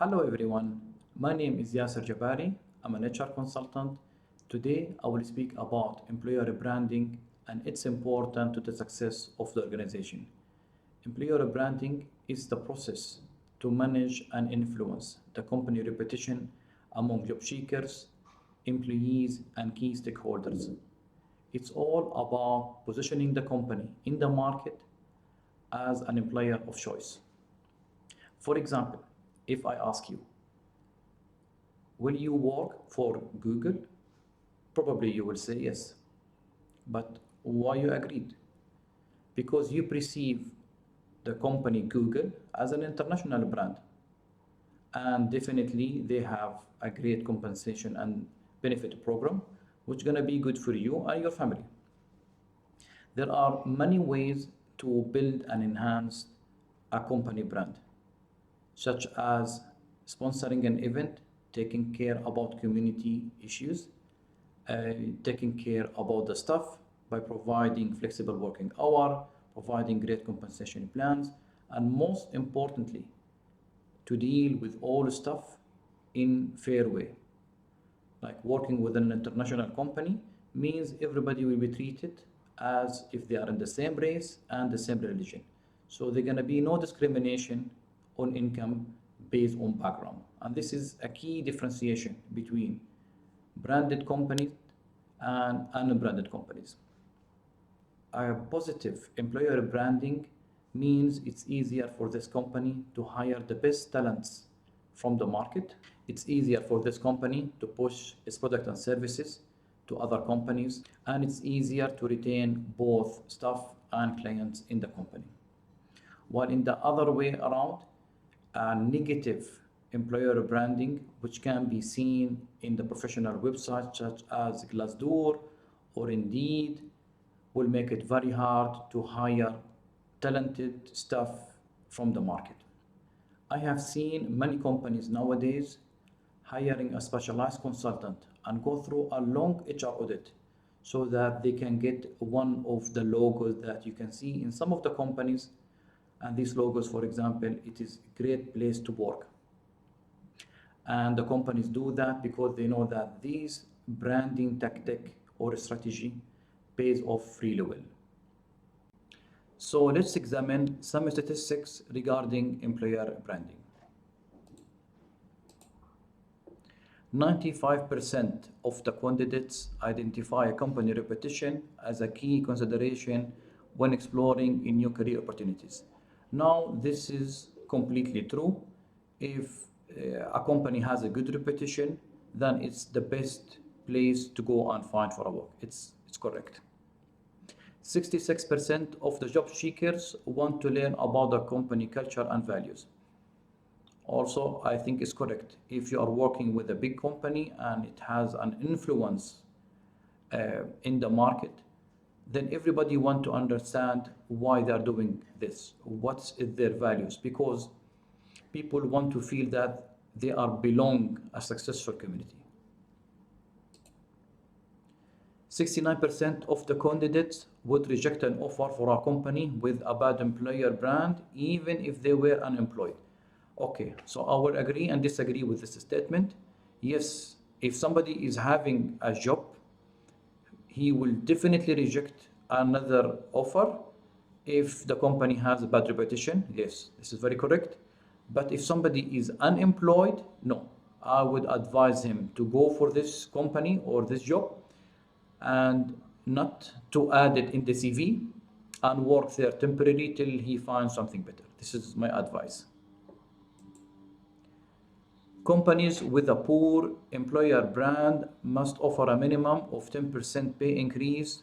Hello everyone, my name is Yasir Jabari. I'm an HR consultant. Today I will speak about employer branding and its importance to the success of the organization. Employer branding is the process to manage and influence the company reputation among job seekers, employees, and key stakeholders. It's all about positioning the company in the market as an employer of choice. For example, if I ask you, will you work for Google? Probably you will say yes. But why you agreed? Because you perceive the company Google as an international brand. And definitely they have a great compensation and benefit program, which is gonna be good for you and your family. There are many ways to build and enhance a company brand, such as sponsoring an event, taking care about community issues, taking care about the staff by providing flexible working hour, providing great compensation plans, and most importantly, to deal with all staff in fair way. Like working with an international company means everybody will be treated as if they are in the same race and the same religion. So there's gonna be no discrimination on income based on background. And this is a key differentiation between branded companies and unbranded companies. A positive employer branding means it's easier for this company to hire the best talents from the market. It's easier for this company to push its product and services to other companies, and it's easier to retain both staff and clients in the company. While in the other way around, a negative employer branding, which can be seen in the professional websites such as Glassdoor or Indeed, will make it very hard to hire talented staff from the market. I have seen many companies nowadays hiring a specialized consultant and go through a long HR audit so that they can get one of the logos that you can see in some of the companies. And these logos, for example, it is a great place to work. And the companies do that because they know that this branding tactic or strategy pays off really well. So let's examine some statistics regarding employer branding. 95% of the candidates identify a company reputation as a key consideration when exploring in new career opportunities. Now, this is completely true. If a company has a good reputation, then it's the best place to go and find for a work. It's correct. 66% of the job seekers want to learn about the company culture and values. Also, I think it's correct. If you are working with a big company and it has an influence in the market, then everybody want to understand why they are doing this, what's their values, because people want to feel that they are belong a successful community. 69% of the candidates would reject an offer for a company with a bad employer brand, even if they were unemployed. Okay, so I will agree and disagree with this statement. Yes, if somebody is having a job, he will definitely reject another offer if the company has a bad reputation. Yes, this is very correct. But if somebody is unemployed, no, I would advise him to go for this company or this job and not to add it in the CV and work there temporarily till he finds something better. This is my advice. Companies with a poor employer brand must offer a minimum of 10% pay increase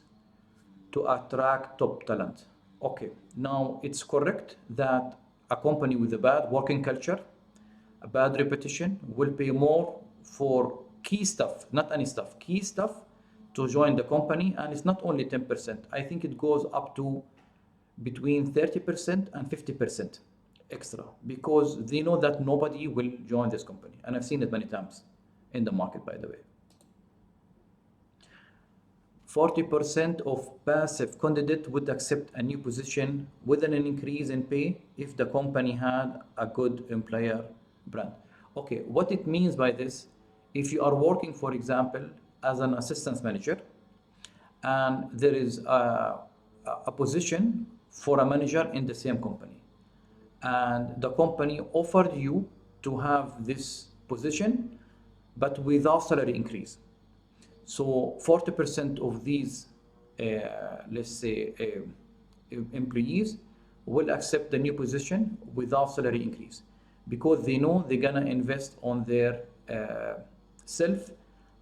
to attract top talent. Okay, now it's correct that a company with a bad working culture, a bad reputation, will pay more for key staff, not any staff, key staff to join the company. And it's not only 10%. I think it goes up to between 30% and 50% extra, because they know that nobody will join this company. And I've seen it many times in the market, by the way. 40% of passive candidate would accept a new position with an increase in pay if the company had a good employer brand. Okay, what it means by this, if you are working, for example, as an assistant manager, and there is a position for a manager in the same company, and the company offered you to have this position, but without salary increase. So 40% of these, let's say, employees will accept the new position without salary increase because they know they're gonna invest on their self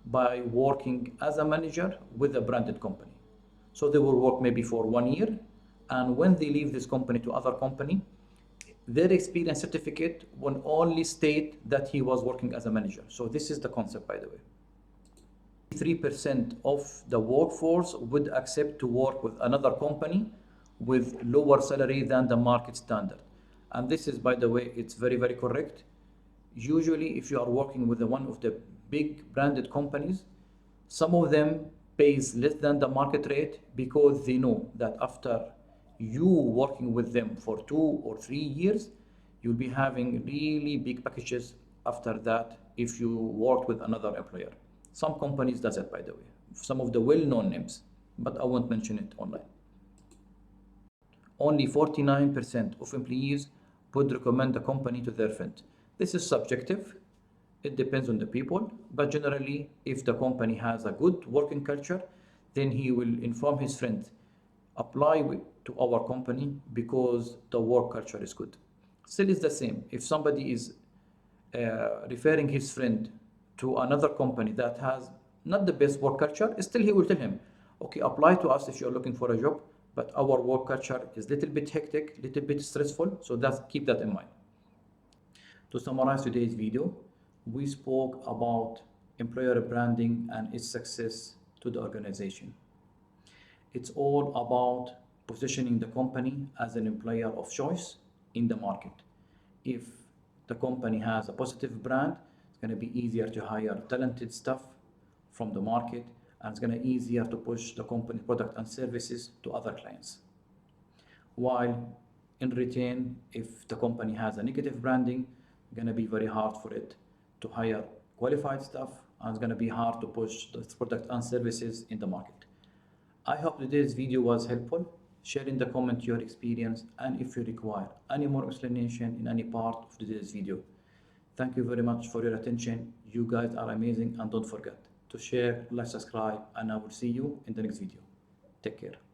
by working as a manager with a branded company. So they will work maybe for 1 year, and when they leave this company to other company, their experience certificate will only state that he was working as a manager. So this is the concept, by the way. 3% of the workforce would accept to work with another company with lower salary than the market standard. And this is, by the way, it's very, very correct. Usually, if you are working with one of the big branded companies, some of them pays less than the market rate because they know that after you working with them for 2 or 3 years, you'll be having really big packages after that if you work with another employer. Some companies does it, by the way, some of the well-known names, but I won't mention it online. Only 49% of employees would recommend the company to their friend. This is subjective. It depends on the people, but generally, if the company has a good working culture, then he will inform his friend, apply to our company because the work culture is good. Still is the same. If somebody is referring his friend to another company that has not the best work culture, still he will tell him, okay, apply to us if you're looking for a job, but our work culture is a little bit hectic, little bit stressful, so keep that in mind. To summarize today's video, we spoke about employer branding and its success to the organization. It's all about positioning the company as an employer of choice in the market. If the company has a positive brand, it's going to be easier to hire talented staff from the market, and it's going to be easier to push the company product and services to other clients. While in return, if the company has a negative branding, it's going to be very hard for it to hire qualified staff, and it's going to be hard to push the product and services in the market. I hope today's video was helpful. Share in the comment your experience, and if you require any more explanation in any part of today's video. Thank you very much for your attention. You guys are amazing, and don't forget to share, like, subscribe, and I will see you in the next video. Take care.